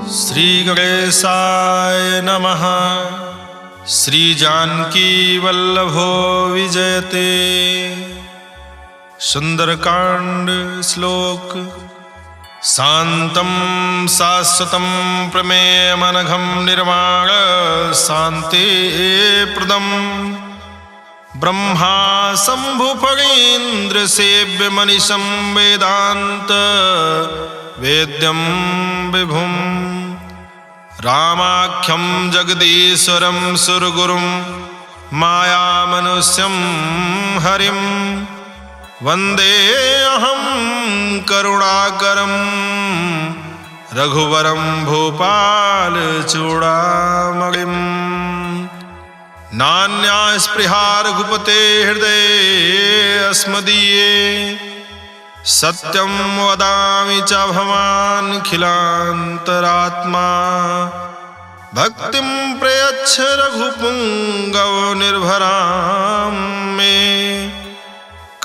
श्री गणेशाय नमः। श्री जानकी वल्लभो विजयते। सुंदरकांड श्लोक। शांतं शाश्वतं प्रमेयमनघं निर्वाण शांति प्रदं ब्रह्मा शंभुफणीन्द्र सेव्य मनीषं वेदांत वेद्यं विभुं रामाख्यं जगदीश्वरं सुरगुरुं मायामनुष्यं हरिं वंदे अहं करुणाकरं रघुवरं भूपाल चूड़ामणिं। नान्या स्पृहा रघुपते हृदये अस्मदीये सत्यं वदामि च भवानखिलान्तरात्मा। भक्तिं प्रयच्छ रघुपुङ्गव निर्भरां मे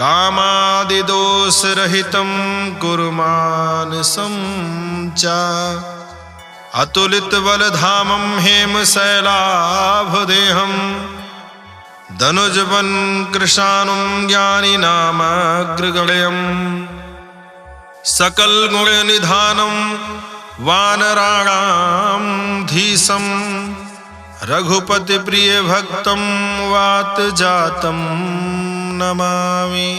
कामादिदोषरहितं कुरु मानसं च। अतुलितबलधामं हेमशैलाभदेहं धनुजवन कृशानुं ज्ञानिनामग्रगण्यं सकलगुणनिधानं वानराणां धीशं रघुपतिप्रियभक्तं वातजातं नमामि।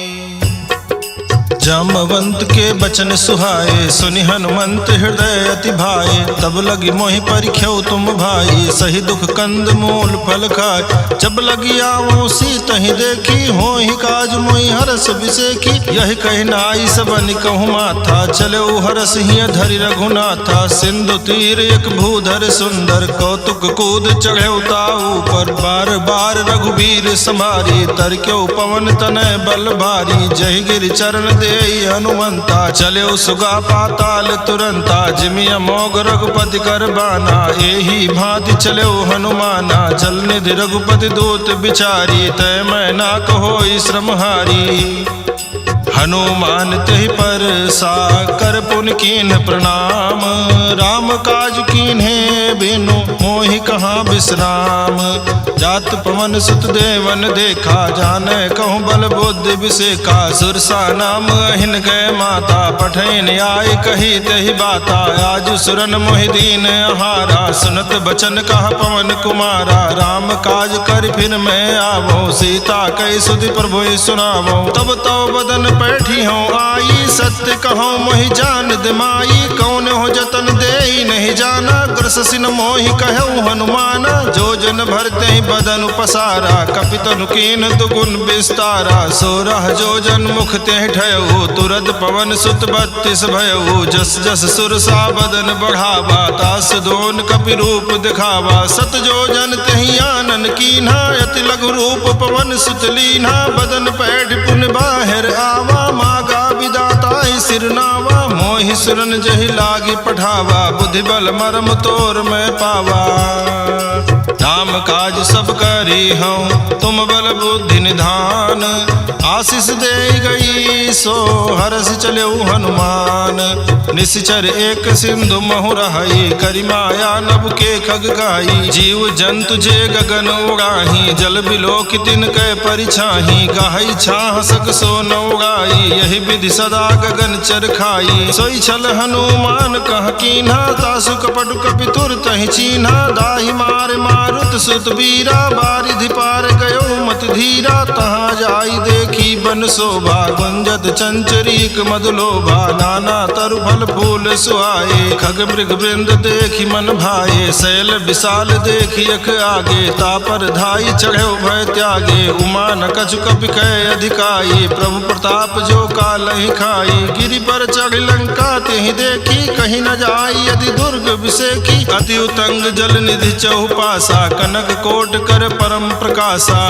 जामवंत के बचन सुहाए सुनि हनुमंत हृदय अति भाए। तब लगी मोहि परिख्यो तुम भाई सही दुख कंद मूल फल खाए। जब लगी आवो सीतहि देखी होहि काज मोहि हरस बिसेखी। यही कहि नाई सबन कहु माथा चले हरस हिय धरि रघुनाथा। सिंधु तीर एक भूधर सुंदर कौतुक कूद चढ़े ताऊ पर। बार बार रघुबीर संभारी तरक्यो पवन तनय बल भारी। जय गिरि चरण दे हनुमंता चले सुगा पाताल तुरंता। जिमि अमोघ रघुपति कर बाना एही भांति चले हनुमाना। जल निधि रघुपति दूत बिचारी तय मैं ना कहो श्रमहारी। हनुमान तेहि पर सा कर पुन कीन्ह प्रणाम। राम काज कीन्हे बिनु मोहि कहाँ विश्राम। जात पवन सुत देवन देखा जाने कहूँ बल बुद्धि विसेखा। सुरसा नाम अहिन गए माता पठैन आय कही तेहि बाता। आज सुरन मोहि दीन आहारा सुनत बचन कहा पवन कुमारा। राम काज कर फिर मैं आवो सीता कई सुधि प्रभु सुनावो। तब तो बदन बैठी हूँ आई सत्य कहो मोहि जान दिमाई। कौन हो जतन दे नहीं जाना ग्रसिन मोहि कहूँ हनुमाना। जो जन भरते ही बदन पसारा कपितनु कीन दुगुन विस्तारा। सोरह जो जन मुख ते ठयऊ तुरत पवन सुत 32 भयऊ। जस जस सुरसा बदन बढ़ावा तास दोन कपि रूप दिखावा। सत जो जन तेहि आनन कीन्हा अति लघु रूप पवन सुत लीन्हा। बदन पैठ पुन बाहिर आवा मागा विदाता सिरनावा। मोहि सुरन जहि लागी पठावा बुद्धि बल मरम तोर मैं पावा। राम काज सब करी हूँ तुम बल बुद्धि निधान। आशीष दे गई सो हरस चले हनुमान। निश्चर एक सिंधु महु रहाई करि माया नभ के खग गाई। जीव जंतु जे गगन उड़ाही जल बिलोक तिन कै परिछाही। गाही छाह सक सो न उड़ाई यही विधि सदा गगन चर खाई। सोई छल हनुमान कह कीन्हा तासु कपटु कपि तुरत ही चीन्हा। दाही मार मारुत सुत बीरा बारिधि पार गयो मत धीरा। तहाँ जाई देखी बन शोभा गुंजत चंचरीक मधुलोभा। नाना तरु फल फूल सुहाए खग मृग वृंद देखी मन भाए। शैल विशाल देखी अख आगे तापर धाई चढ़े भय त्यागे। उमा न कछु कपि कह अधिकाई प्रभु प्रताप जो काल ही खाई। गिरि पर चढ़ लंका तेहि देखी कहीं न जाई यदि दुर्ग विसेखी। अति उतंग जल निधि चहुपासा कनक कोट कर परम प्रकाशा।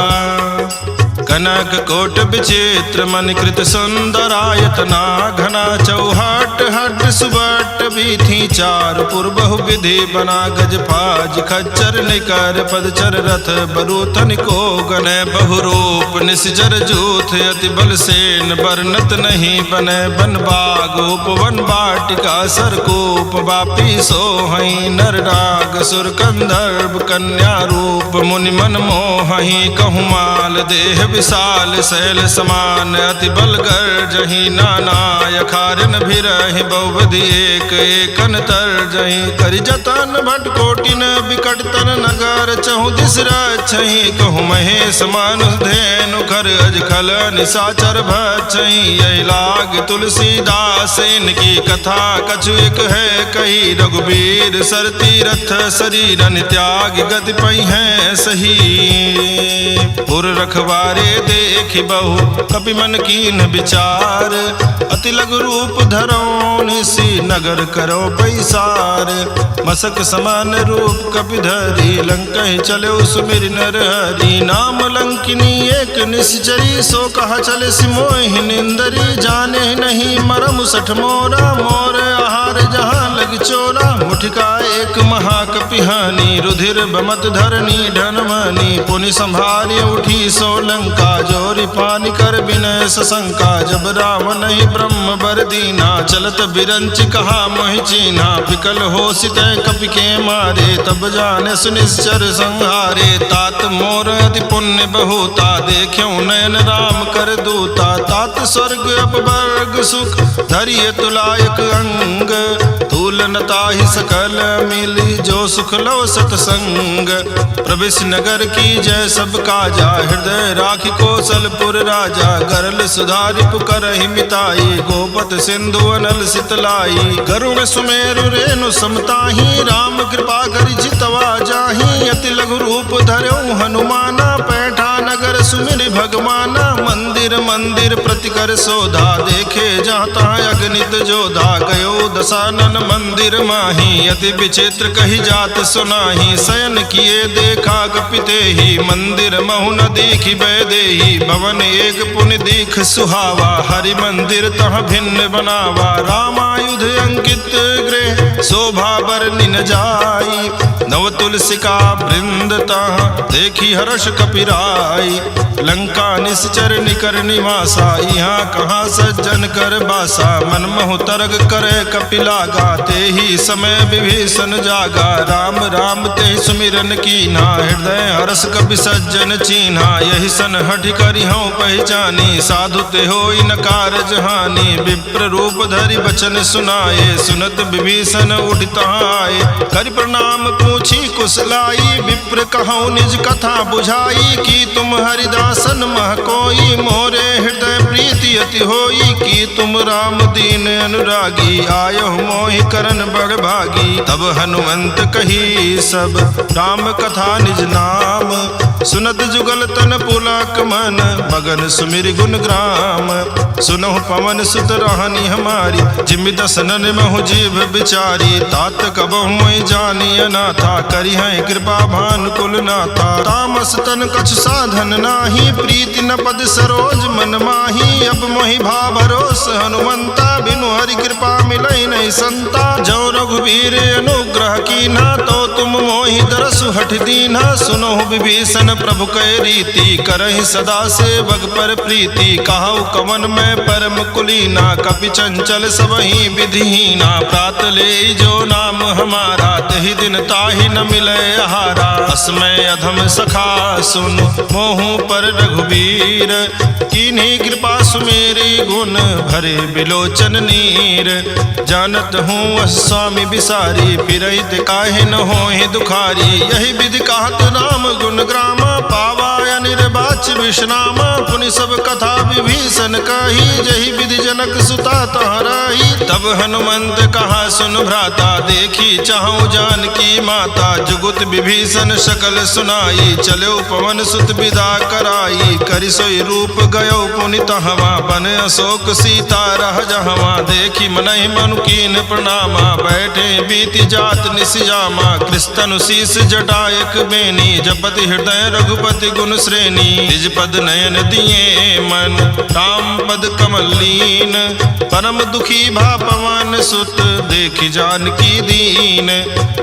कनक कोट विचित्र मन कृत सुंदरायतना घना चौहट हट सुबट बीथी चार पुर बहु विधि बना गज फाज खच्चर निकर पदचर रथ बरूथन को गने बहुरूप निसजर जूथ अति बल सेन बरनत नहीं बने बन बाग उपवन बाटिका सरकूप वापी सोहई नर राग सुर कंदर्भ कन्या रूप मुनि मन मोहई कहु माल देह विशाल शैल समान अति बल गर्जहि नाना यखारन भिरहि बहुविधि एक एकन तरजहि करि जतन भट कोटिन बिकट तन नगर चहु दिस रक्षहि कहु महेश मानुष धेनु खर अज खल निशाचर भक्षहि यही लाग तुलसीदास इनकी कथा कछु एक है कही रघुबीर सर तीरथ शरीरन त्याग गति पई है सही पुर रखवारे देखि बहु कपि मन कीन विचार अति लघु रूप धरो निसी नगर करो पैसार मसक समान रूप कपि धरी लंकहि चले सुमिर नर हरि नाम लंकिनी एक निश्चरी सो कहा चले सिमोहि निंदरी जाने नहीं मरम सठ मोरा मोर आहार जहाँ लग चोरा मुठिका एक महाकपिहानी रुधिर बमत धरनी ढनमनी पुनि संभारी उठी सो लंका जोरी पानी कर विनय सशंका जब रावण ही ब्रह्म बर दीना चलत बिरंच कहा मोहि चीना विकल हो सित कपि के मारे तब जाने सुनिश्चर संहारे तात मोर अति पुण्य बहुता देख्यो नयन राम कर दूता तात स्वर्ग अपवर्ग सुख धरिय तुलायक अंग तूलनता ही सकल मिली जो सुख लो सतसंग प्रविश नगर की जय सब काजा हृदय राखी कौशलपुर राजा गरल सुधारि पुकरहि मिताई गोपत सिंधु अनल सितलाई करुण सुमेरु रेणु समताही राम कृपा करि जितवा जाही अति लघु रूप धर्यो हनुमाना पैठा नगर सुमिर भगवाना मंदिर मंदिर प्रतिकर सोधा देखे जाता अगणित जोधा गयो दशानन मंदिर माही अति विचित्र कही जात सुनाही शयन किए देखा कपिते ही मंदिर महु न देखी बैदेही भवन एक पुण्य दीख सुहावा हरि मंदिर तह भिन्न बनावा रामायुध अंकित गृह शोभा बरनिन जाई नव तुलसिका वृंद तह देखी हर्ष कपिराई लंका निश्चर निकर निवासा यहाँ कहाँ सज्जन कर बासा मन मोह तरग करे कपिला गाते ही समय विभीषण जागा राम राम ते सुमिरन कीना हृदय हरस कपि सज्जन चीन्हा यही सन हठि करि हूँ पहचानी साधु ते होई न कारज हानि विप्र रूप धरि बचन सुनाए सुनत विभीषण उठ आए करि प्रणाम पूछी कुशलाई विप्र कहूँ निज कथा बुझाई की तुम हरिदासन मह कोई मोरे हृदय प्रीति अति होई की तुम राम दीन अनुरागी आयो मोहि करन बड़ भागी तब हनुमंत कही सब राम कथा निज नाम सुनत जुगल तन पुलक मन मगन सुमिर गुण ग्राम सुनो पवन सुत रहनी हमारी जिमि दसनन महु जीव बिचारी तात कबहु मैं जानी अनाथा करी है कृपा भानुकुल नाथा तामस तन कछ साधन नाही प्रीति न पद सरोज मन माही अब मोहि भा भरोस हनुमंता बिनु हरि कृपा मिलई नहीं संता जो रघुवीर अनुग्रह कीना तो तुम मोहि दरसु हठ दीना सुनो विभीषण प्रभु कै रीति करहि सदा सेवक पर प्रीति कहु कवन में परम कुलीना कपि चंचल सबहि विधिहीना प्रात ले जो नाम हमारा तहि दिन ताहि न मिले आहारा अस्मय अधम सखा सुन मोहु पर रघुवीर कीन्ही कृपा सुमेरी गुण भरे बिलोचन नीर जानत हूँ स्वामी बिसारी फिरहित काहे न होहि दुखारी यही विधि कहत राम गुण ग्रामा पावा निर्वाच विश्रामा पुनि सब कथा विभीषण कही जही विधि जनक सुता तहराही तब हनुमंत कहा सुन भ्राता देखी चाहूं जान की माता जुगुत विभीषण सकल सुनाई चलो पवन सुत विदा कराई करि सोई रूप गयो पुनि तहवा बन अशोक सीता रह जहवा देखी मनहि मनु कीन प्रणामा बैठे बीति जात निसियामा कृस्तनु शीस जटा एक बेनी जपति हृदय रघुपति गुण श्रेणी निज पद नयन दिए मन राम पद कमल लीन परम दुखी भा पवन सुत देखि जानकी दीन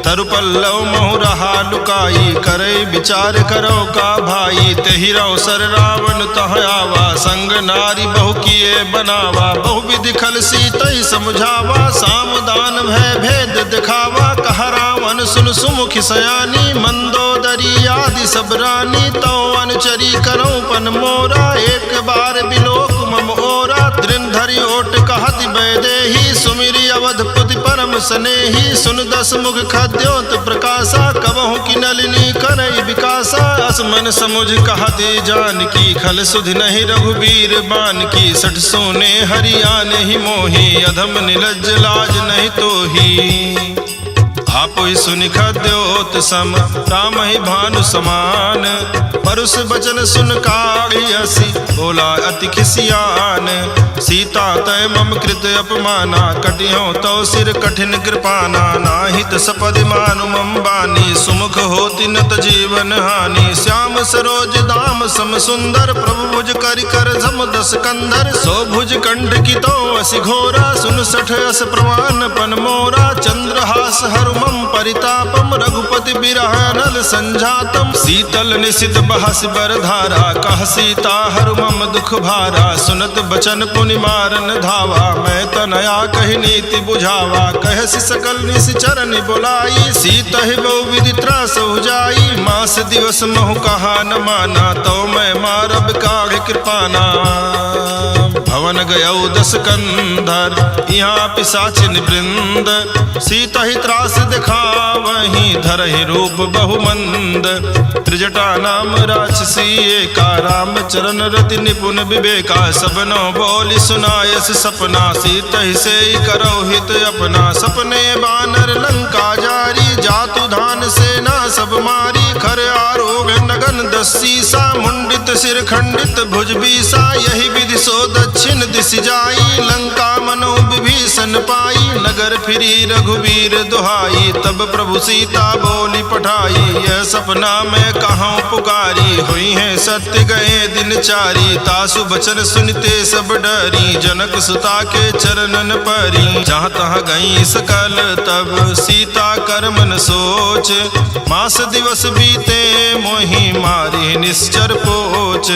तरु पल्लव महु रहा लुकाई करे विचार करो का भाई तेहि रौसर रावण तह आवा संग नारी बहु किए बनावा बहु विधि खल सीतई समझावा सामदान भय भेद दिखावा कहा रावण सुन सुमुखि सयानी मंदोदरी आदि सब रानी तो अनुचरी करो पन मोरा एक बार बिलोक मम ओरा दृढ़ धरि ओट कहति बैदेही सुमिरि अवधपुति परम स्नेही सुन दस मुख खद्योत प्रकाशा कबहु की नलिनी करई विकासा असमन समुझ कहते जानकी खल सुधि नहीं रघुबीर बान की सठ सोने हरियाने ही मोही अधम निलज्ज लाज नहीं तोही आप ही सुनि खद्योत सम राम ही भानु समान परुष बचन सुन कालियसी बोला अति खिसियान सीता तय मम कृत अपमाना कटियो तो सिर कठिन कृपाना नाहित सपद मानु मम बानी सुमुख होति नत जीवन हानि श्याम सरोज दाम सम सुंदर प्रभु भुज करि कर जम दस कंधर सो भुज कंठ की तो असि घोरा सुन सठ अस प्रवान पन मोरा चंद्रहास हरुमम परितापम रघुपति बिरह नल संजातम शीतल निशित बहस बर धारा कह सीता हरुमम दुख भारा सुनत बचन पुनि मारन धावा मैं तनया कही नीति बुझावा कहसि सकल निश्चरण बुलाई सीत ही बहु विधि त्रास जाई मास दिवस महु कहा न माना तो मैं मारब काढ़ कृपाना भवन गयौ दस कंधर यहाँ पिशाचिन वृंद सीता ही त्रास दिखा वहीं धरहि रूप बहुमंद त्रिजटा नाम राक्षसी एका राम चरण रति निपुण विवेका सबनो बोली सुनायस सपना सीत ही से करो हित अपना सपने बानर लंका जारी जातु धान सेना सब मारी खर आरोग नगन दसीसा मुंडित सिर खंडित भुज बीसा यही विधि सो दक्षिण दिश जाई लंका मनो विभीषण पाई नगर फिरी रघुवीर दुहाई तब प्रभु सीता बोली पठाई यह सपना मैं कहाँ पुकारी हुई है सत्य गए दिन चारी तासु बचन सुनते सब डरी जनक सुता के चरणन परी जहाँ तहाँ गई सकल तब सीता कर मन सोच मास दिवस बीते मोहि मारी निश्चर पोच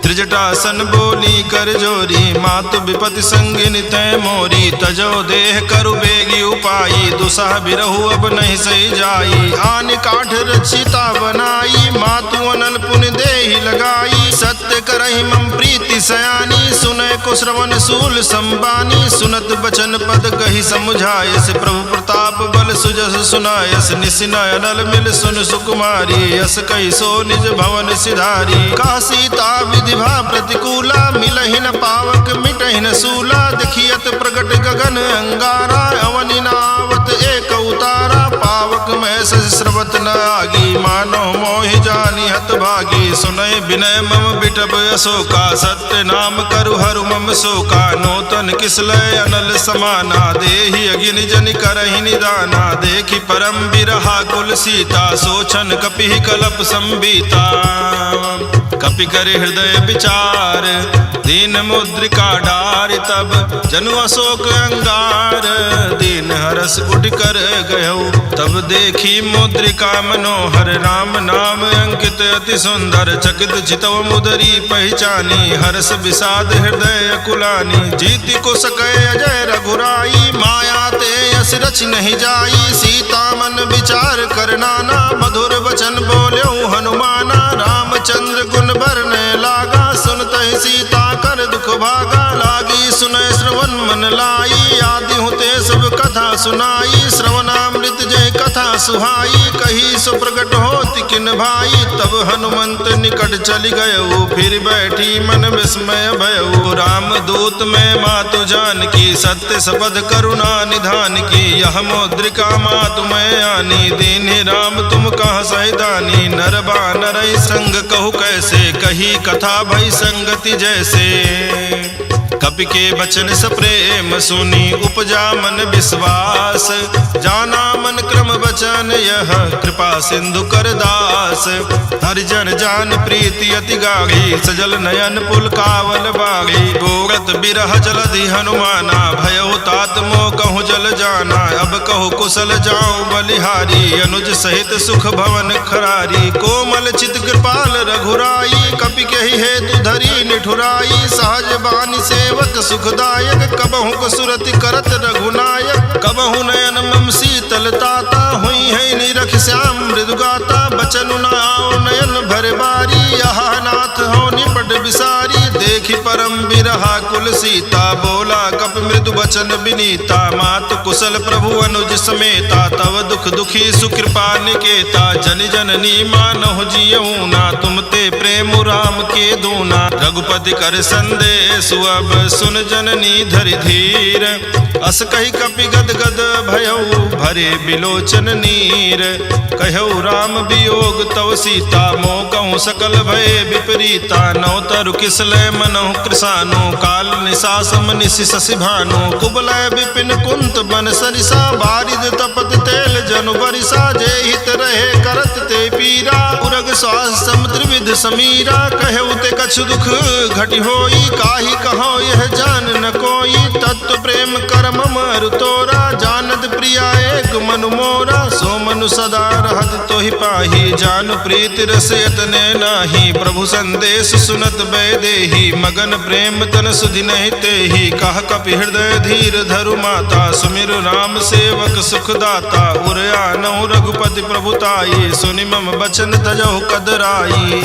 त्रिजटासन बोली कर जोरी मातु विपति संगिनी तय मोरी तजो देह करु बेगी उपाई दुसह बिरहु अब नहीं सही जाई आन काठ रचिता बनाई मातु अनल पुन देहि लगाई सत्य करहि मम प्रीति सयानी सुनय को श्रवण सूल संबानी सुनत बचन पद कही समुझायस प्रभु प्रताप बल सुजस सुनायस निसिनय अनल मिल सुन सुकुमारी यस कही सो निज भवन सिधारी का सीता विधि भा प्रतिकूला मिलहि न पावक मिटहि न सूला देखियत प्रगट गगन अंगारा अवनि नावत एक उतारा पावक में श्रवत न आगी मानो मोहि जानी हत भागी सुनय विनय मम बिटब अशोका सत्य नाम करु हरु मम शोका नूतन किसलय अनल समाना देहि अगिन जनि करहि निदाना देखि परम बिरहा कुल सीता सोचन कपि कलप संबीता कपि करे हृदय विचार दीन मुद्रिका डार तब जनु अशोक अंगार दीन हरस उठ कर गयो तब देखी मुद्रिका मनोहर राम नाम अंकित अति सुंदर चकित चितव मुदरी पहचानी हर्ष विषाद हृदय कुलानी जीति को सकै अजय रघुराई माया ते यस रच नहीं जाई सीता मन विचार कर नाना मधुर वचन बोल्यो हनुमाना रामचंद्र गुण बरने लागा सुनत सीता कर दुख भागा लागी सुनय श्रवण मन लाई आदि होते सब कथा सुनाई श्रवणामृत जय कथा सुहाई, कही सो प्रगट होति किन भाई। तब हनुमंत निकट चली गयऊ, फिर बैठी मन विस्मय भयऊ। राम दूत में मातु जानकी, सत्य सपथ करुणा निधान की। यह मौद्रिका मातु मैं आनी, दीन्हि राम तुम कहाँ सहिदानी। नर बानर संग कहु कैसे, कही कथा भई संगति जैसे। कपि के बचन सप्रेम सुनी, उपजा मन विश्वास। जाना मन क्रम बचन यह, कृपा सिंधु कर दास। हरिजन जान प्रीति अति गाढ़ी, सजल नयन पुलकावल बागी। गोरत बिरह जलधि हनुमाना, भयउ तात मोह कहूँ जल जाना। अब कहु कुशल जाऊं बलिहारी, अनुज सहित सुख भवन खरारी। कोमल चित कृपाल रघुराई, कपि केहि हेतु धरी निठुराई। सहज बानी सेवक सुखदायक, कबहु को सुरति करत रघुनायक। कबहु नयन मम शीतल ताता, हुई है निरख श्याम मृदुगाता। बचनु न आओ नयन भर बारी, यहा नाथ हो निपट बिसारी। देखि परम बिरहा कुल सीता, बोला कप मृदु बचन विनीता। मातु कुशल प्रभु अनुज समेता, तव दुख दुखी सुकृपा निकेता। जन जननी मानहु जियऊ ना, तुम ते प्रेम राम के दूना। रघुपति कर संदेश अब सुन जननी धरि धीर। अस कही कपि गद गद भयऊ, भरे बिलोचन नीर। कहऊ राम वियोग तव सीता, मोह कहूँ सकल भय विपरीता। नौ तरु किसलय मनहु कृसानु, काल निशा सम निशि शशि भानु। कुबलय विपिन कुंत बन सरिसा, बारिद तपत तेल जनु बरिसा। जे हित रहे करत ते पीरा, उरग श्वास समुद्र विध समीरा। कहऊ ते कछु दुख घटि होई, काहि कहो यह जान न कोई। तत्व प्रेम करम मरु तोरा, जानत प्रिया एक मनु मोरा। सो मनु सदा रहत तोहि पाही, जानु प्रीति रस यतने नाही। प्रभु संदेश सुनत बैदेही, मगन प्रेम तन सुधि नहीं तेहि। कह कपि हृदय धीर धरु माता, सुमिर राम सेवक सुखदाता। उर आनहु रघुपति प्रभुताई, सुनि मम बचन तजहु कदराई।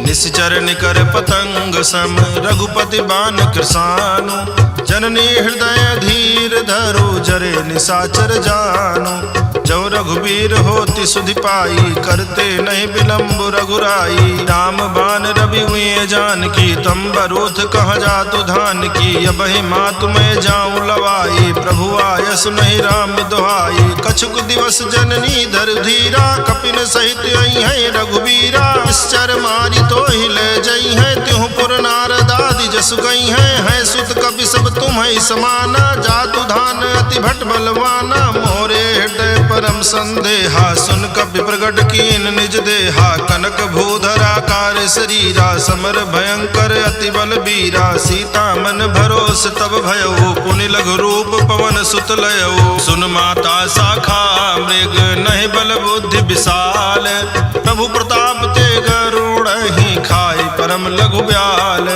निश्चर निकर पतंग सम, रघुपति बान कृसानु। जननी हृदय धीर धरो, जरे निशाचर जानो। जो रघुबीर होति सुधि पाई, करते नहीं विलम्ब रघुराई। राम बान रवि हुए जानकी, तम बरोथ कहाँ जातु धान की। अबहि मातु मैं जाऊं लवाई, प्रभु आयस नहीं राम दुहाई। कछुक दिवस जननी धर धीरा, कपिन सहित आई है रघुबीरा। निश्चर मारी तो ही ले जई है, त्यों पुर नारद आदि जसु गई है। सुत कपि सब तुम ही समाना, जातु धान अति भट बलवाना। मोरे हृदय परम संदेहा, सुन कपि प्रगट कीन निज देहा। कनक भूधरा कार शरीरा, समर भयंकर अति बल बीरा। सीता मन भरोस तब भयऊ, पुनि लघु रूप पवन सुत लयऊ। सुन माता शाखा मृग, नहीं बल बुद्धि विशाल। प्रभु प्रताप ते गरुड़ ही, खाई परम लघु ब्याल।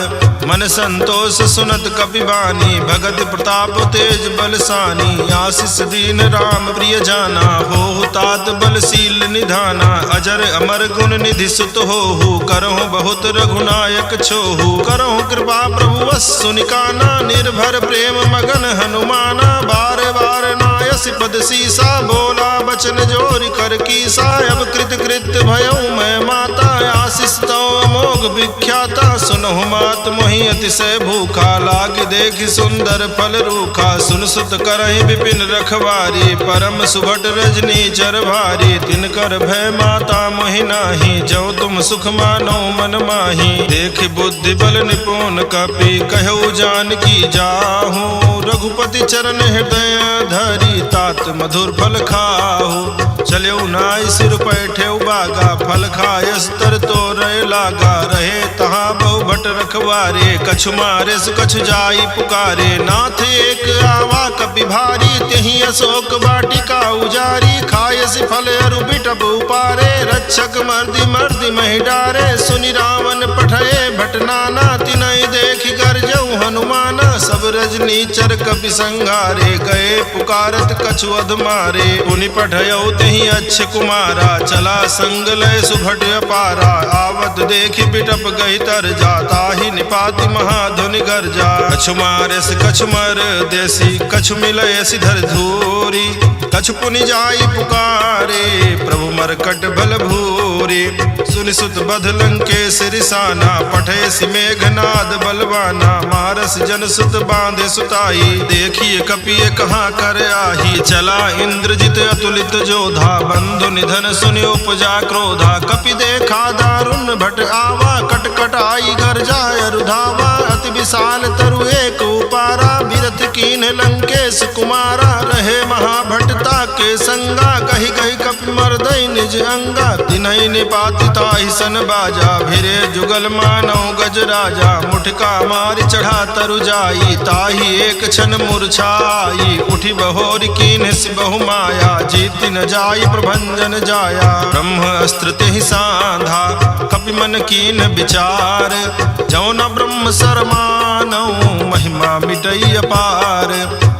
मन संतोष सुनत कपि बानी, भगत प्रताप तेज बलसानी। आशीष दीन राम प्रिय जाना, हो तात बलशील निधाना। अजर अमर गुण निधि सुत होहु, करहु बहुत रघुनायक छोहु। करहु कृपा प्रभु सुनिकाना, निर्भर प्रेम मगन हनुमाना। बार बार नायस पद सीसा, बोला बचन जोरि कर कीसा। अब कृत कृत भयऊ मैं माता, आशीष तो अमोघ विख्याता। सुनहु मात मोहि अतिशय भूखा, लाग देखि सुंदर फल रूखा। सुन सुत करहि विपिन रखवारी, परम सुभट रजनी चर भारी। तिनकर भय माता मोहि नाही, जो तुम सुख मानो मन माही। देख बुद्धि बल निपुण कपि, कहु जानकी जाहू। रघुपति चरण हृदय धरी, तात मधुर फल खाहू। चल्यऊ नाई सिर पैठे बागा, फल खायस तर तो रहे लागा। रहे तहाँ बहु भट रखवारे, कछु मारे कछु जाई पुकारे। नाथ एक आवा कपि भारी, तेहि अशोक वाटिका उजारी। खायसि फल अरु बिटप उपारे, रक्षक मर्दि मर्दि महि डारे। सुनि रावण पठये भट नाना, तिनहि देखि गर्जऊ हनुमाना। सब रजनीचर कपि संघारे, गए पुकारत कछु अध मारे। पुनि पठयौ तेहि अच्छ कुमारा, चला संग लय सुभट अपारा। आवत देखि बिटप गई तर जा, ताहि निपाति महाधुनि गर्जा। कछु मारेस कछु मर देसी, कछु मिलय सिधर धूरी। कछु पुनि जाई पुकारे, प्रभु मरकट बल भूरी। सुनि सुत बध लंकेश रिसाना, पठयसि मेघनाद बलवाना। मारस जन सुत बांधे सुताई, देखिए कपिए कहाँ कर आही। चला इंद्रजित अतुलित जोधा, बंधु निधन सुनि उपजा क्रोधा। कपि देखा दारुण भट आवा, कटकट आई गर्जा रुधावा। अति विशाल तरु एक उपारा, बिरथ कीन लंकेश कुमारा। रहे महाभटता के संगा, कही कही कपि मर्दई निज अंगा। तिनहि निपाति ताहि सन बाजा, भिरे जुगल मानव गज राजा। मुठका मारि चढ़ा तरु जाई, ताहि एक क्षण मूर्छाई। उठि बहोर कीन्ह बहु माया, जीति न जाई प्रभंजन जाया। ब्रह्म अस्त्र तेहि सांधा, कपि मन कीन्ह विचार। जौ न ब्रह्म सरमानौ, महिमा मिटई अपार।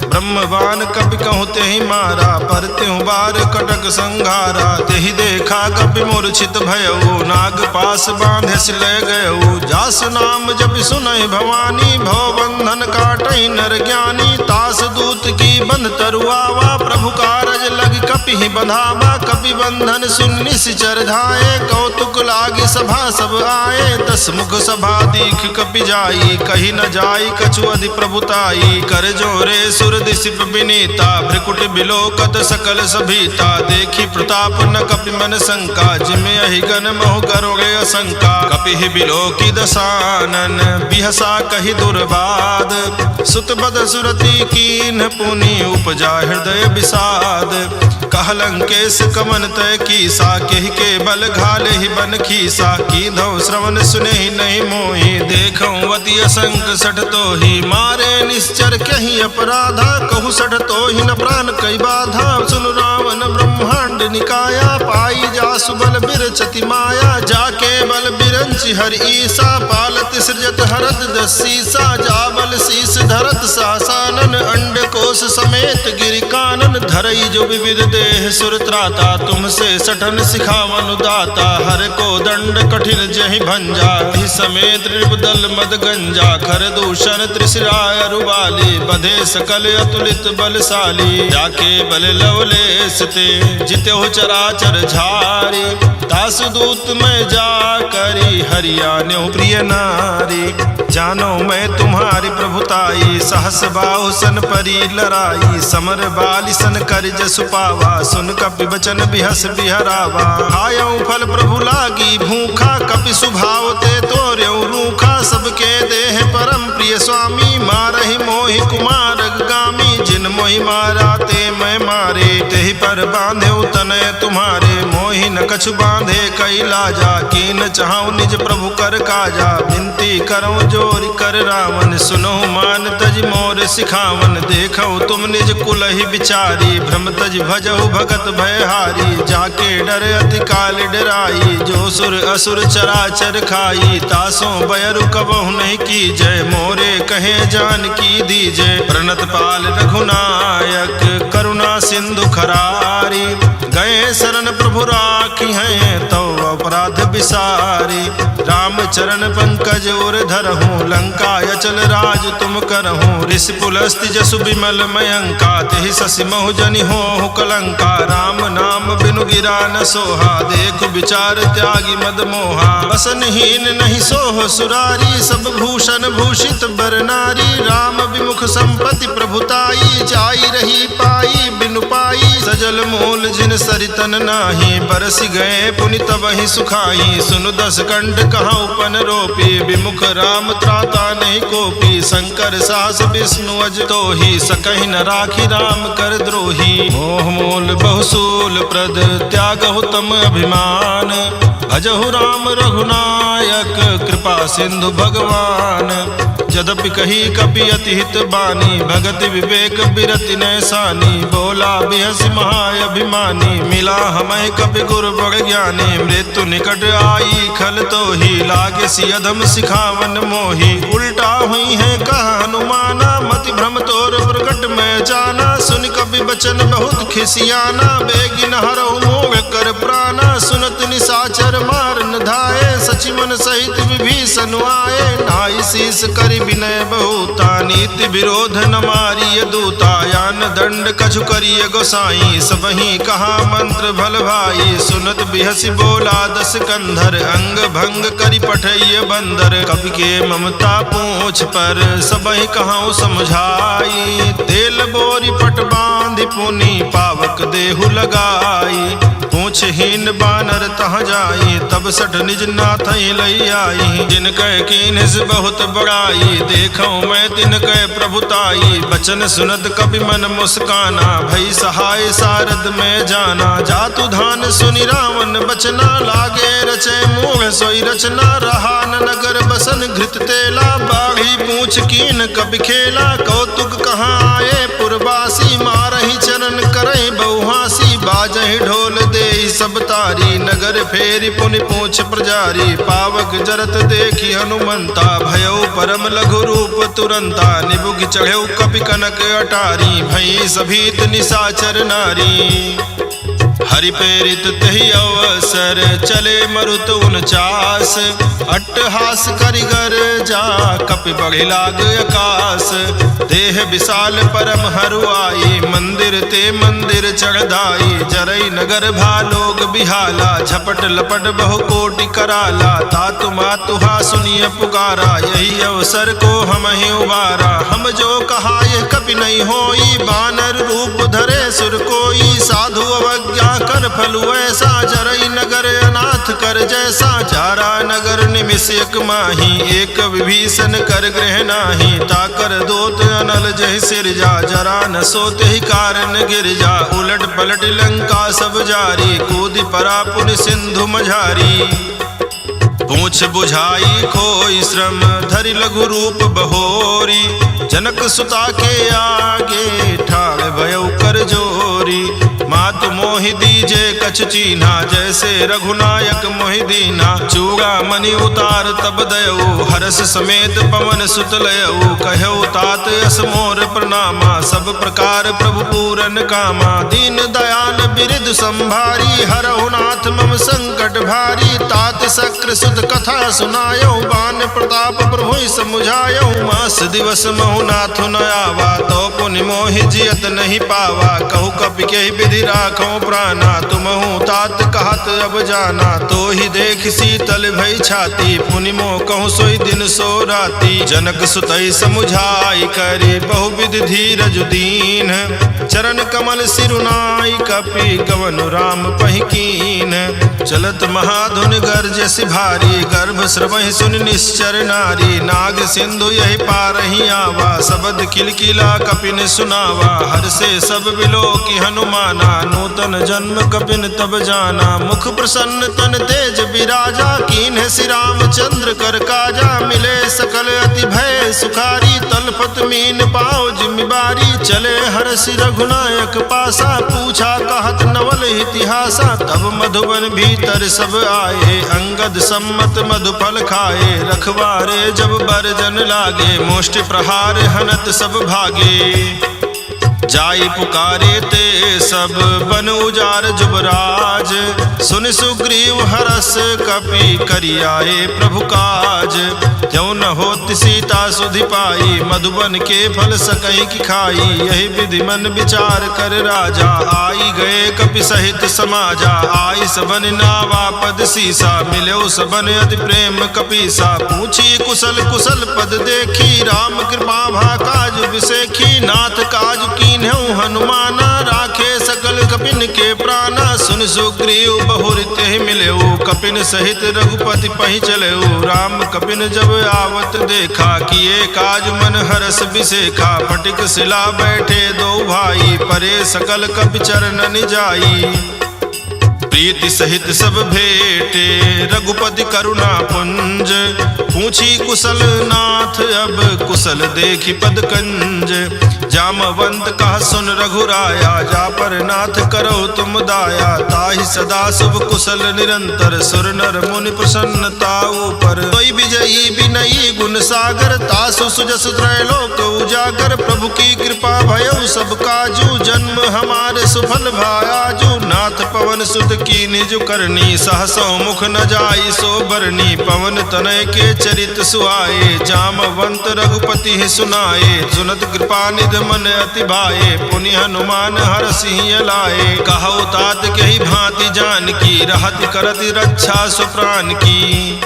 ब्रह्मवान कपि कहूँ तेहि मारा, पर त्यों बार कटक संघारा। तेहि देखा कपि मूर्छित भयऊ, नाग पास बांधे लय गयऊ। जास नाम जपि सुनहि भवानी, भव बंधन काटहि नर ज्ञानी। तास दूत की बंध तरुआवा, प्रभु कारज लग कपि ही बंधावा। कपि बंधन सुन निश्चर धाये, कौतुक लागी सभा सब आए। 10 मुख सभा दीख कपि जाई, कही न जाई कछु अधि प्रभुताई। कर जोरे सुर दिसिप विनीता, भ्रिकुट बिलोकत सकल सभीता। देखी प्रताप न कपि मन शंका, जिमे अहिगन महु गरुड़े असंका। कपि ही बिलोकी दसानन, बिहसा कही दुर्बाद। सुत बद सुरति कीन्ह पुनि, उपजा हृदय विषाद। कह लंकेश कमन तय कीसा, केहि के बल घाले ही बन खीसा। कीधौ श्रवण सुने ही नहीं मोहि, देखऊं अति असंक सठ तोहि। मारे निश्चर कहीं अपराधा, कहु सठ तोहि न प्राण कई बाधा। सुन रावण ब्रह्मांड निकाया, पाई जासु बल बिरचति माया। जाके बल बिरंचि हर ईसा, पालत सृजत हरत 10 सीसा। जा बल शीस धरत सासानन, अंड कोश समेत गिरि कानन। धरई जो विविध देह सुर त्राता, तुमसे सठन सिखावन दाता। हर को दंड कठिन जहि भंजा, ही समेत नृपदल मद गंजा। खर दूषण त्रिशिराय रुबाली, बधे सकल अतुलित बलशाली। जाके बल लवलेश ते, जित्यो चराचर झारी। तासु दूत में जा करी, हरियाण्यो प्रिय नारी। जानो मैं तुम्हारी प्रभुताई, सहस बाहु सन परी लराई। समर बाली सन कर जसु पावा, सुन कपि बचन बिहस बिहरावा। खायऊ फल प्रभु लागी भूखा, कपि सुभाव ते तोर्यऊ रूखा। सबके देह परम प्रिय स्वामी, मारहि मोहि कुमार गामी। जिन मोहि मारा ते मैं मारे, तेहि पर बांधे तनय तुम्हारे। मोहि न कछु बांधे कई लाजा, कीन चाहूं निज प्रभु कर काजा। विनती करऊं जोरि कर रावण, सुनो मान तज मोर सिखावन। देखो तुम निज कुल ही विचारी, भ्रम तज भजहु भगत भयहारी। जाके डर अति काल डराई, जो सुर असुर चराचर खाई। तासों बयरु कबहु नहीं की जय, मोरे कहे जान की दीजय। प्रणत पाल रघुनायक, करुणा सिंधु खरारी। गए शरण प्रभु राखी हैं, तो अपराध विसारी। राम चरण पंकज और धरहूँ, लंका अचल राज तुम करहूँ। ऋषि पुलस्ति जसु विमल मयंका, तेहि शशि महु जनि होहु कलंका। राम नाम बिनु गिरा न सोहा, देखु विचार त्यागी मद मोहा। बसनहीन नहीं सोह सुरारी, सब भूषण भूषित बर नारी। राम विमुख संपत्ति प्रभुताई, जाई रही पाई बिनु पाई। सजल मूल जिन सरितन नाही, बरस गए पुनि तबहि सुखाई। सुनु 10 कंठ कहाँ उपन रोपी, विमुख राम त्राता नहीं कोपी। शंकर सास विष्णु अज तोहि, सकहि न राखी राम कर द्रोही। मोह मूल बहुसूल मोल प्रद त्यागहु तम अभिमान। भजहु राम रघुनायक कृपा सिंधु भगवान। यद्यपि कही कपि अति हित बानी भगति विवेक बिरति नैसानी। बोला बिहसि महाअभिमानी मिला हमें कपि गुरु बड़ ज्ञानी। मृत्यु निकट आई खल तो ही लागे सी अधम सिखावन मोही। उल्टा हुई है कह हनुमाना मति भ्रम तोर प्रगट में जाना। सुन कपि बचन बहुत खिसियाना बेगिन हरहु मोह कर प्राणा। सुनत निशाचर मारन धाये सचि मन सहित विभीषण आए। नाई शीस करि विनय बहुता नीति विरोध न मारिय दूता। यान दंड कछु करिय गोसाई सबहि कहा मंत्र भल भाई। सुनत बिहसि बोला दस कंधर अंग भंग करि पठइय बंदर। कवि के ममता पूछ पर सबहि कहूँ समझाई। तेल बोरी पट बांधि पुनि पावक देहु लगाई। पूछहीन बानर तहाँ जाई तब सठ निज नाथ लई आई। जिनकै कीन्ह बहुत बड़ाई देखूं मैं तिनकै प्रभुताई। बचन सुनत कपि मन मुस्काना भई सहाय सारद में जाना। जातु धान सुनि रावण बचना लागे रचे मोह सोई रचना। रहा न नगर बसन घृत तेला बाढ़ी पूछ कीन कपि खेला। कौतुक कहाँ आए पुरवासी मारहि चरण करहि बहुहासी। बाजहि ढोल दे सब तारी नगर फेरी पुनि पूछ प्रजारी। पावक जरत देखी हनुमंता भयउ परम लघु रूप तुरंता। निबुक चढ़ेउ कपि कनक अटारी भई सभीत निशाचर नारी। हरि प्रेरित तहि अवसर चले मरुत 49। अट्टहास करिगर जा कपि बढ़ि लाग आकाश। देह विशाल परम हरुआई मंदिर ते मंदिर चढ़दाई। जरई नगर भालोग बिहाला झपट लपट बहु कोटि कराला। तातु मातुहा सुनिय पुकारा यही अवसर को हम ही उबारा। हम जो कहा यह कपि नहीं होई बानर रूप धरे सुर कोई। साधु अवज्ञा कर फलु ऐसा जरई नगर अनाथ कर जैसा। जारा नगर निमिष एक माही एक विभीषण कर ग्रह नाही। ताकर दोत अनल जहि सिर जा जरा न सोते ही कारण गिर जा। उलट पलट लंका सब जारी कूदि परा पुनि सिंधु मझारी। पूछ बुझाई खोई श्रम धरि लघु रूप बहोरी। जनक सुता के आगे ठाड़ भयउ कर जोरी। मातु मोहि दीजे कछ चीन्हा जैसे रघुनायक मोहि दीना। चूड़ा मणि उतार तब दयऊ हरस समेत पवन सुत लयऊ। कहऊ तात यस मोर प्रणामा सब प्रकार प्रभु पूरन कामा। दीन दयाल बिरिद संभारी हरहु नाथ मम संकट भारी। तात शक्र सुत कथा सुनायऊ बान प्रताप प्रभु समुझायऊ। मास दिवस महु नाथ न आवा तो पुनि मोहि जियत नहीं पावा। कहु कपि के विधि राखो प्राणा तुमहु तात कहत अब जाना। तो ही देख शीतल भई छाती पुनि मोह कहूँ सोई दिन सो राती। जनक सुतई समुझाई करी बहुविध धीरज दीन। चरण कमल सिरुनाई कपि गवन राम पहिकीन। चलत महाधुन गर्जसि भारी गर्भ स्रवहि सुन निश्चर नारी। नाग सिंधु यही पारहि आवा शब्द किलकिला कपिन सुनावा। हर से सब बिलो की हनुमाना नूतन जन्म कपिन तब जाना। मुख प्रसन्न तन तेज विराजा कीन्ह श्री रामचंद्र कर काजा। मिले सकल अति भय सुखारी तलपत मीन पाओ जिम्मेवारी। चले हर्षि रघुनायक पासा पूछा कहत नवल इतिहासा। तब मधुबन भीतर सब आए अंगद सम्मत मधुफल खाए। रखवारे जब बरजन लागे मुष्टि प्रहार हनत सब भागे। जाई पुकारे ते सब बन उजार जुबराज। सुन सुग्रीव हरस कपि करियाए प्रभु काज। क्यों न होत सीता सुधि पाई मधुबन के फल सकई की खाई। यही विधि मन विचार कर राजा आई गए कपि सहित समाजा। आई सबन नावा पद सीसा मिलो सबन अति प्रेम कपीसा। पूछी कुशल कुशल पद देखी राम कृपा भा काज विसेखी। नाथ काज कीन्हु हनुमाना राखे सकल कपिन के प्राणा। सुन सुग्रीव बहुरित मिलेऊ, कपिन सहित रघुपति पहि चलेऊ। राम कपिन जब आवत देखा, किए काज मन हरस बिसेखा। फटिक शिला बैठे दो भाई, परे सकल कपि चरण जाई। प्रीति सहित सब भेटे, रघुपति करुणा पुंज। पूछी कुशल नाथ, अब कुशल देखी पद कंज। जामवंत कह सुन रघुराया, जा पर नाथ करो तुम दाया। ताहि सदा शुभ कुशल निरंतर, सुर नर मुनि प्रसन्नता ऊपर। कोई विजयी विनयी गुण सागर, तासु सुजस त्रैलोक उजागर। प्रभु की कृपा भयउ सब काजू, जन्म हमारे सुफल भायाजू। नाथ पवन सुत की निज करनी, सहसो मुख न जाई सो बरनी। पवन तनय के चरित सुहाए, जामवंत रघुपति ही सुनाए। सुनत कृपा निध मन अति भाए, पुनि हनुमान हरषि लाए। कहु तात कहि भांति जानकी, रहति करति रक्षा सुप्राण की।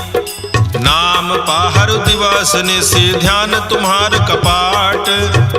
नाम पाहर दिवस निशि, ध्यान तुम्हार कपाट।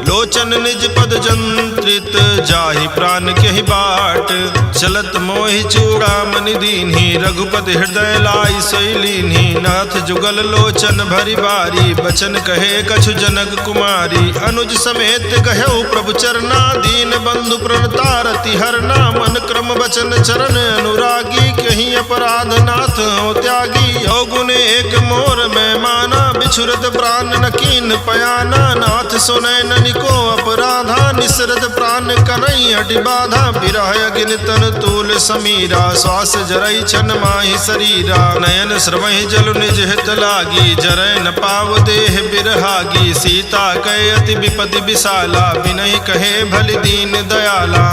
लोचन निज पद जंत्रित, जाहि प्राण केहि बाट। चलत मोहि चूड़ामणि दीन्ही, रघुपति हृदय लाई सोई लीन्ही। नाथ जुगल लोचन भरि बारी, बचन कहे कछु जनक कुमारी। अनुज समेत गहु प्रभु चरना, दीन बंधु प्रणतारति हरना। मन क्रम वचन चरण अनुरागी, कहीं अपराध नाथ हो त्यागी। अवगुण एक मोर में माना, बिछुरत प्राण न कीन पयाना। नाथ सुनय ननिको अपराधा, निसरत प्राण कनई हटि बाधा। बिरह अग्नि तन तूल समीरा, श्वास जरई छन माहि शरीरा। नयन श्रवहि जल निज हित लागी, जरय न पाव देह बिरहागी। सीता कहे अति विपति विशाला, बिनहि कहे भलि दीन दयाला।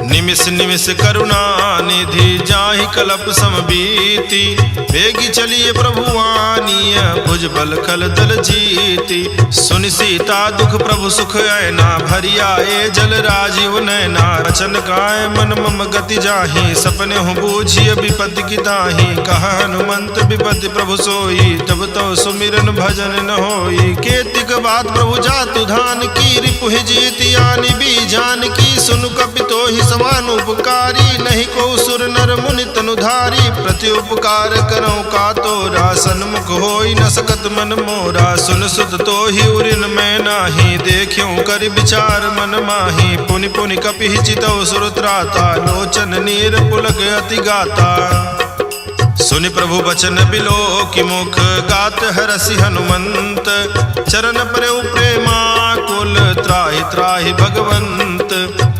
निमिष निमिष करुणा निधि, जाहि कलप समबीति। बेगी चलिए प्रभु आनीय, भुजबल खल दल जीति। सुनि सीता दुख प्रभु सुख ऐना, भरि आए जल राजीव नैना। वचन काय मन मम गति जाहि, सपने हूँ बूझिय विपत्ति की ताहि। कहा हनुमंत विपत्ति प्रभु सोई, तब तो सुमिरन भजन न होई। केतिक बात प्रभु जातु धान की, रिपुहि जीति आनि भी जान की। सुनु कपि तोहि समान उपकारी, नहीं को सुर नर मुनि तनुधारी। प्रति उपकार करो का तोरा, सन्मुख होई न सकत मन मोरा। सुन सुत तोहि उरिन मैं नाही, देखियो करि विचार मन माही। पुनि पुनि कपि चितौ सुर त्राता, लोचन नीर पुलक अति गाता। सुनि प्रभु बचन बिलो कि मुख, गात हरसि हनुमंत। चरण प्रभु प्रेमाकुल, त्राहि त्राहि भगवंत।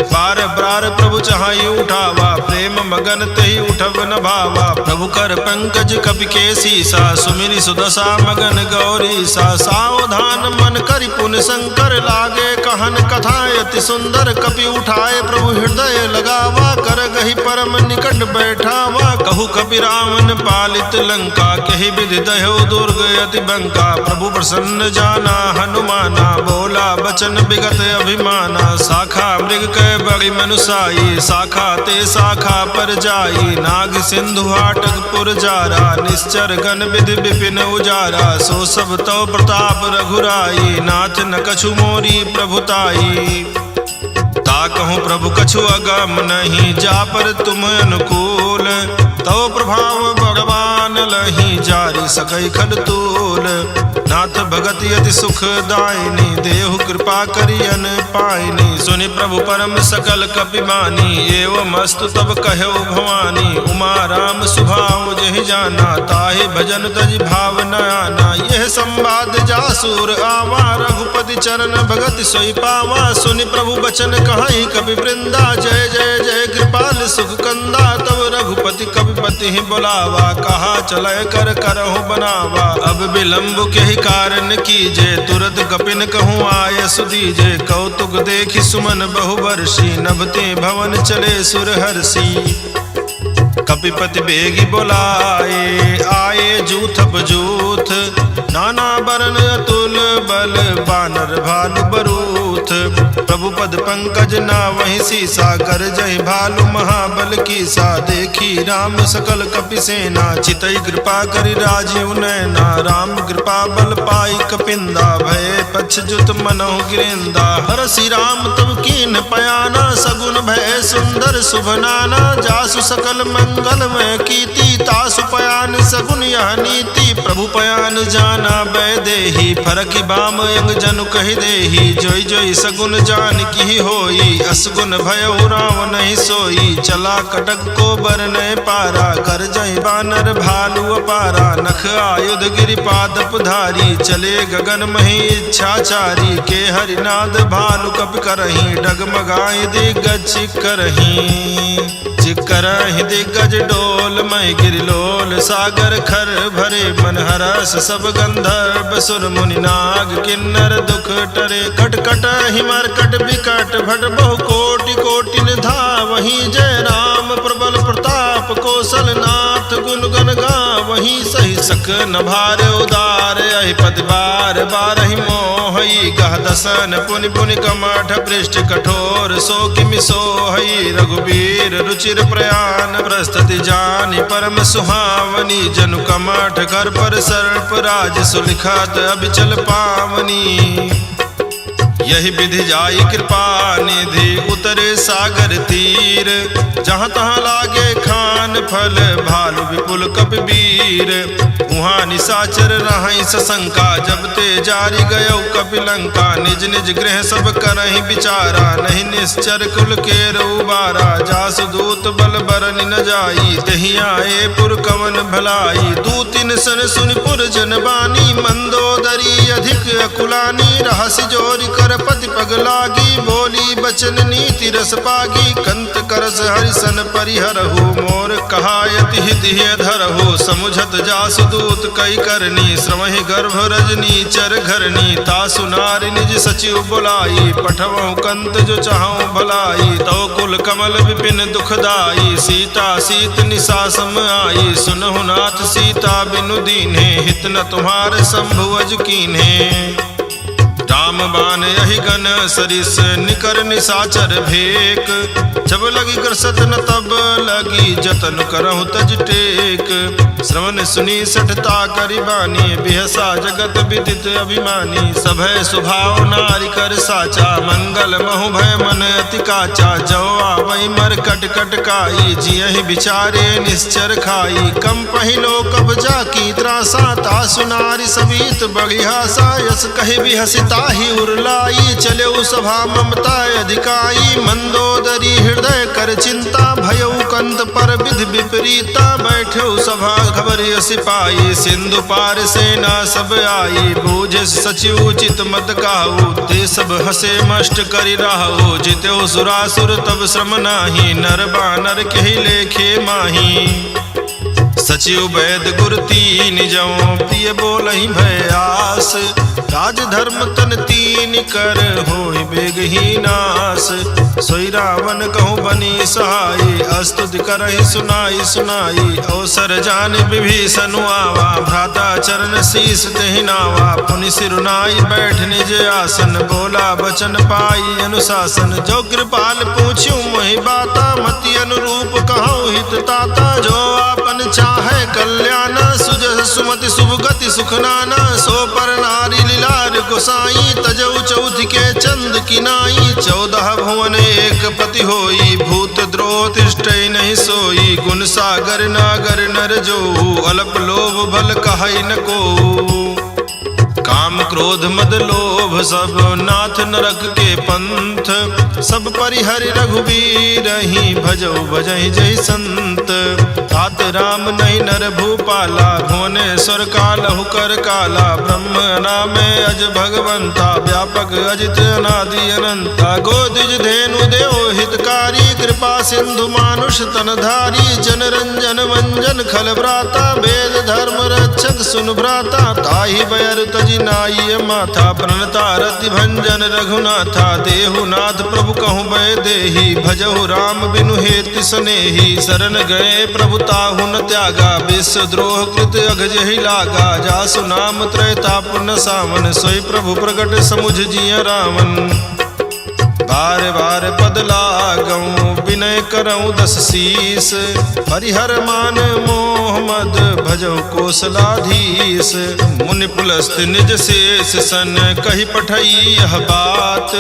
बार बार प्रभु चाहि उठावा, प्रेम मगन तेहि उठब न भावा। प्रभु कर पंकज कपि के सीसा, सुमिरि सुदशा मगन गौरीसा। सावधान मन करि पुन शंकर, लागे कहन कथा अति सुंदर। कपि उठाए प्रभु हृदय लगावा, कर गहि परम निकट बैठावा। कहु कपि रावण पालित लंका, कहि विधि दह्यो दुर्ग अति बंका। प्रभु प्रसन्न जाना हनुमाना, बोला बचन विगत अभिमाना। शाखा मृग कै बड़ी मनुसाई, शाखा ते शाखा पर जाई। नाग सिंधु हाटक पुर जारा, निश्चर गण विधि विपिन उजारा। सो सब तो प्रताप रघुराई, नाथ न कछु मोरी प्रभुताई। ताकहु प्रभु कछु अगम नहीं, जा पर तुम अनुकूल। तो प्रभाव भगवान लही, जारी सकई खल तूल। नाथ भगत यति सुख दायनी, देहु कृपा करियन पायनी। सुनि प्रभु परम सकल कपि मानी, एवं अस्तु तब कहो भवानी। उमा राम सुभाव जहि जाना, ताहि भजन तज भाव न आना। यह संवाद जासुर आवा, रघुपति चरण भगत सोई पावा। सुनि प्रभु बचन कहाई कपि वृंदा, जय जय जय कृपाल सुख कंदा। तब रघुपति कपिपति ही बुलावा, कहा चलय कर करहु बनावा। अब विलंब के कारण कीजे, तुरत कपिन कहूँ आय सुदीजे। कौतुक देखि सुमन बहुवर्षी, नभते भवन चले सुरहर्षि। कपिपति बेगी बोलाए, आए जूथ बजूथ। नाना बरन अतुल बल बानर भालु बरूथ। प्रभु पद पंकज ना वहीं सीसा कर जय भालु महाबल कीसा। देखी राम सकल कपि सेना चितई कृपा करि राजीव नैना। राम कृपा बल पाई कपिंदा भय पछजुत मनहु गिरिंदा। हरसि राम तब कीन पयाना सगुन भय सुंदर शुभ नाना। जासु सकल मंगल में कीर्ति तासु पयान सगुन यह नीति। प्रभु पयान जाना बैदेही फरकि बाम यंग जनु कहि देही। जोई जोई सगुन जान की होई असगुन भयउ राम नहीं सोई। चला कटक को बर नय पारा कर जय बानर भालु अपारा। नख आयुध गिरिपादप धारी चले गगन मही इच्छाचारी। के हरिनाद भालु कपि करही डगमगाई दिग्गज करही। करहि दिग्गज डोल मय गिरिलोल सागर खर भरे। मन हरस सब गंधर्व सुर मुनि नाग किन्नर दुख टरे। कट कट हिमर कट विकट भट बहु कोटि कोटिन धावहि। जय राम प्रबल प्रताप कौशल नाथ गुण गण गावहि। सही सक न भार उदार अहि पद बार बारहि मोहई। गह दसन पुनि पुनि कमठ पृष्ठ कठोर सो किमि सोहई। रघुबीर रुचिर प्रयाण प्रस्तुति जानि परम सुहावनी। जनु कमठ कर पर सर्प राज सुलिखत अबिचल पावनी। यही विधि जाई कृपा निधि उतरे सागर तीर। जहाँ तहाँ लागे खान फल भालु विपुल कपि वीर। उहाँ निशाचर रहै सशंका जब ते जारी गयो कपि लंका। निज निज गृह सब करहि विचारा नहीं निश्चर कुल के उबारा। जासु दूत बल बरन न जाई तहि आए पुर कवन भलाई। दूतिन सन सुनि पुर जन बानी मंदोदरी अधिक अकुलानी। रहसि जोरि कर पति पग लागी बोली बचन नीति रस पागी। कंत करस हरिसन परिहरहु मोर कहायति हित धरहु। समुझत जासु दूत कई करनी श्रवहि गर्भ रजनी चर घरनी। तासु नारी निज सचिव बुलाई पठवहु कंत जो चाहूं भलाई। तो कुल कमल विपिन दुखदाई सीता सीत निशा सम आई। सुनहु नाथ सीता बिनु दीन्हे हित न तुम्हारे शंभुअज कीन्हे। राम बान यही गण सरिस निकर निशाचर भेक। जब लगी करसत न तब लगी जतन करहु तज टेक। श्रवण सुनी सठता करि बानी बिहसा जगत विदित अभिमानी। सभय स्वभाव नारी कर साचा मंगल महु भय मन अति काचा। जो आवै मर कट कट काई जियहि विचारे निश्चर खाई। कम पहिलो कब जाकी त्रासा तासु नारी समीत बगिहासा। यस कहि बिहसिता ही उरलाई चले सभा ममता अधिकाई। मंदोदरी हृदय कर चिंता भयउ कंत पर विधि विपरीता। बैठो सभा खबर सिपाही सिंधु पार सेना सब आई। बूझ सचिव उचित मत काहू ते सब हसे मष्ट करि राहु। जित्यो सुरासुर तब श्रम नाही नर बानर केहि लेखे माही। सचिव वैद गुर तीन जौ प्रिय बोलहि भय आस। राज धर्म तन तीन कर होय बेगही नास। सोई रावण कहूँ बनी सहाई अस्तुति करहि सुनाई सुनाई। अवसर जान विभीषण आवा भ्राता चरण शीस तेहि नावा। पुनि सिरुनाई बैठ निज आसन बोला बचन पाई अनुशासन। जो कृपाल पूछ्यू मोहि बाता मति अनुरूप कहूँ हित ताता। जो आपन चाहे कल्याण सुजस सुमति शुभ गति सुख नाना। सो पर नारी लीलार गोसाई तजऊ चौथ के चंद किनाई। 14 भुवन एक पति होई भूत द्रोह तिष्ठै नहीं सोई। गुण सागर नागर नर जो अल्प लोभ भल कहै न को। काम क्रोध मद लोभ सब नाथ नरक के पंथ। सब परिहरि रघुबीर ही भजौ भजहि जय संत। तात राम नहीं नर भूपाला भुवनेश्वर कालहु कर काला। ब्रह्म नामे अज भगवंता व्यापक अजित अनादि अनंता। गोदिज धेनु देव हितकारी कृपा कृपा सिंधु मानुष तनधारी, जन रंजन वंजन खल भ्राता, वेद धर्म रक्षक सुन भ्राता, ताहि बयर तजि नाई माथा, प्रणता रति भंजन रघुनाथा, देहुनाथ प्रभु कहूँ बय देहि, भजहु राम बिनु हेति सनेहि, शरण गए प्रभु ताहु न त्यागा, विश्व द्रोह कृत अघजहि लागा, जासु नाम त्रैतापुर सावन, सोई प्रभु प्रगट समुझ जिय रावण। बार बार पद लागऊं विनय करऊं दस शीस, हरिहर मान मोह मद भजऊं कोसलाधीश, मुनि पुलस्त निज शेष सन कहि पठई यह बात।